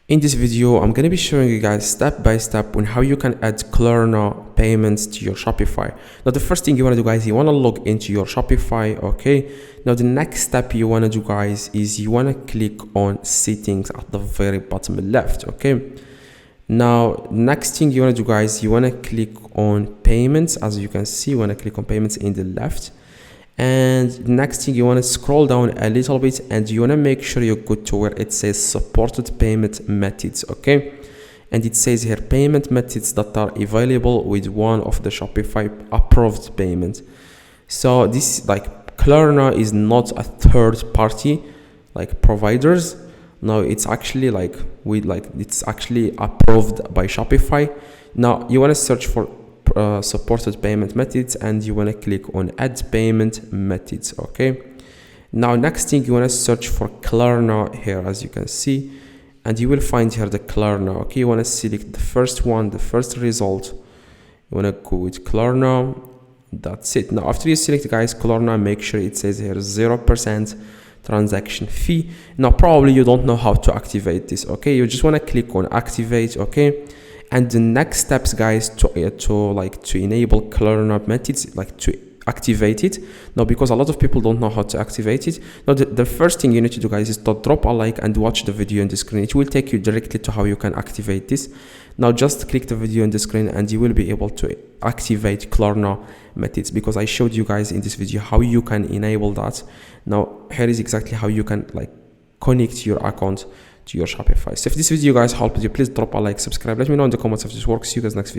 In this video, I'm going to be showing you guys step by step on how you can add Klarna payments to your Shopify. Now, the first thing you want to do, guys, you want to log into your Shopify, okay? Now, the next step you want to do, guys, is you want to click on settings at the very bottom left, okay? Now, next thing you want to do, guys, you want to click on payments. As you can see, you want to click on payments in the left. And next thing, you want to scroll down a little bit and you want to make sure you go to where it says supported payment methods, okay? And it says here payment methods that are available with one of the Shopify approved payment. So this, like, Klarna is not a third party like providers. No, it's actually it's actually approved by Shopify. Now you want to search for supported payment methods and you want to click on add payment methods, okay? Now next thing, you want to search for Klarna here, as you can see, and you will find here the Klarna, okay? You want to select the first one, the first result. You want to go with Klarna. That's it. Now after you select, guys, Klarna, make sure it says here 0% transaction fee. Now probably you don't know how to activate this, okay? You just want to click on activate, okay? And the next steps, guys, to enable Klarna methods, like to activate it. Now, because a lot of people don't know how to activate it. Now, the first thing you need to do, guys, is to drop a like and watch the video on the screen. It will take you directly to how you can activate this. Now, just click the video on the screen and you will be able to activate Klarna methods, because I showed you guys in this video how you can enable that. Now, here is exactly how you can connect your account to your Shopify. So if this video, guys, helped you, please drop a like, subscribe, let me know in the comments if this works. See you guys next video.